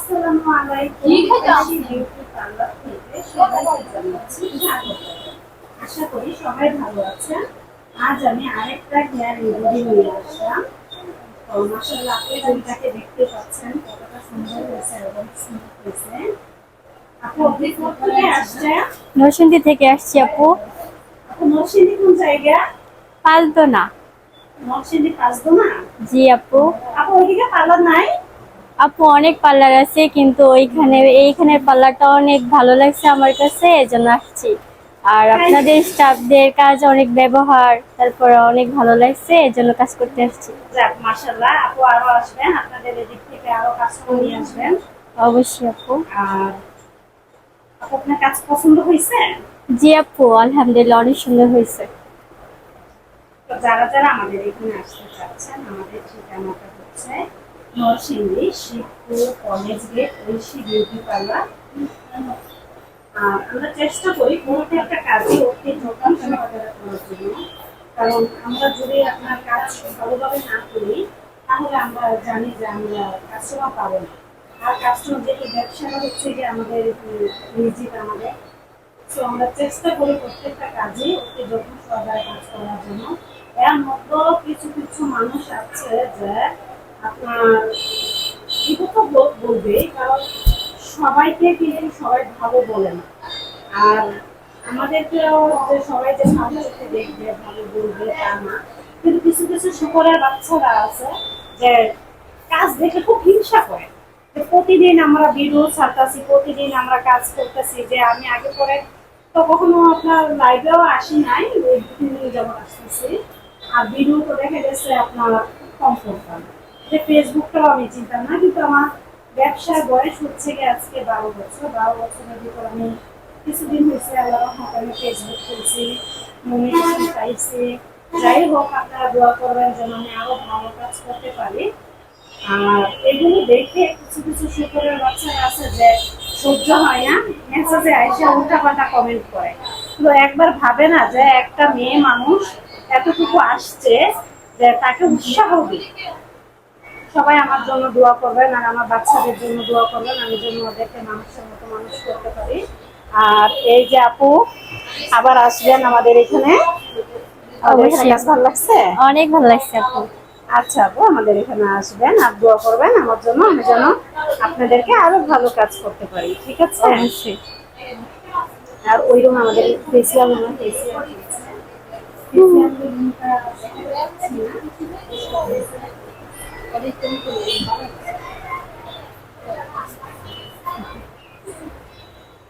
আসসালামু আলাইকুম। কৃষি বিউটি পার্লার থেকে সবাইকে জানাচ্ছি স্বাগত। আশা করি সবাই ভালো আছেন। আজ আমি আরেকটা হেয়ার রেমেডি নিয়ে আসলাম। তো মাশাআল্লাহ, আপনি যেটাকে দেখতে পাচ্ছেন কতটা সুন্দর হয়েছে এবং স্মুথ হয়েছে। আপু, আপনি কোথা থেকে আসছেন? নরসিংদী থেকে আসছি আপু। আপু, নরসিংদী কোন জায়গা? পালতোনা। নরসিংদী পাঁচদোনা? জি আপু। আপু, ওইদিকে পার্লার নাই? আপু অনেক পার্লার আছে, কিন্তু এইখানের পার্লারটা অনেক ভালো লাগছে আমার কাছে, এজন্য আসছি। আর আপনাদের স্টাফদের কাজ অনেক ব্যবহার, তারপরে অনেক ভালো লাগছে, এজন্য কাজ করতে আসছি। যাক, মাশাআল্লাহ। আপু আরো আসবেন, আপনাদের এদিক থেকে আরো কাস্টমার নিয়ে আসবেন। অবশ্যই আপু। আর আপু, আপনার কাজ পছন্দ হয়েছে? জি আপু, আলহামদুলিল্লাহ অনেক সুন্দর হয়েছে। তো যারা যারা আমাদের এখানে আসতে চাচ্ছেন, আমাদের ঠিকানাটা হচ্ছে Narsingdi Shibpur college gate, Oishi beauty parlour. আর আমরা চেষ্টা করি প্রত্যেকটা কাজে অতি যত্ন সহকারে করার জন্য। কারণ আমরা যদি আপনার কাজ ভালোভাবে না করি, তাহলে আমরা জানি যে আমরা কাস্টমার পাবো না। আর কাস্টমার যেহেতু ব্যবসাটা হচ্ছে যে আমাদের রিজিক আমাদের। তো আমরা চেষ্টা করি প্রত্যেকটা কাজে অতি যত্ন সহকারে কাজ করার জন্য। এর মধ্যেও কিছু কিছু মানুষ আছে যে আপনার বিগত বলবে, কারণ সবাইকে কিন্তু সবাই ভালো বলে না। আর আমাদেরকেও যে সবাই যে ভালো চোখে দেখবে, ভালো বলবে তা না। কিন্তু কিছু কিছু শুকরের বাচ্চারা আছে যে কাজ দেখে খুব হিংসা করে, যে প্রতিদিন আমরা ভিডিও ছাড়তেছি, প্রতিদিন আমরা কাজ করতেছি। যে আমি আগে পরে তো কখনো আপনার লাইভেও আসি নাই, ওই 2-3 দিন যেমন আসতেছি। আর ভিডিও তো দেখা গেছে আপনার কম করতাম, যে ফেসবুকটাও আমি চিনতাম না। কিন্তু আমার ব্যবসার বয়স হচ্ছে গিয়ে আজকে 12 বছর। 12 বছরের ভিতর আমি কিছুদিন হয়েছে আল্লাহর রহমতে আমি ফেসবুক খুলছি, নমিনেশন পাইছি। যাই হোক, আপনারা দোয়া করবেন যেন আমি আরো ভালো কাজ করতে পারি। আর এগুলো দেখে কিছু কিছু শুকরের বাচ্চারা আছে যে সহ্য হয় না, মেসেজে আইসা উল্টাপাল্টা কমেন্ট করে। তো একবার ভাবে না যে একটা মেয়ে মানুষ এতটুকু আসছে, যে তাকে উৎসাহ দিই। সবাই আমার জন্য দোয়া করবেন আর আমার বাচ্চাদের জন্য দোয়া করবেন, আমি যেন ওদেরকে মানুষের মতো মানুষ করতে পারি। আর এই যে আপু আবার আসবেন আমাদের এখানে। অবশ্যই কাজ ভালো লাগছে? অনেক ভালো লাগছে আপু। আচ্ছা আপু, আমাদের এখানে আসবেন আর দোয়া করবেন আমার জন্য, আমি যেন আপনাদেরকে আরো ভালো কাজ করতে পারি। ঠিক আছে? অবশ্যই। আর ওইরকম আমাদের ফেসিয়াল মনে ফেসিয়াল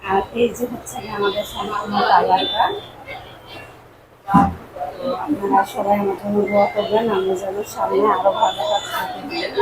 আর এই যে হচ্ছে আমাদের সম্পূর্ণ পার্লারটা। আপনারা সবাই আমার জন্য দোয়া করবেন, আমি যেন সামনে আরো ভালো কাজ করতে পারি।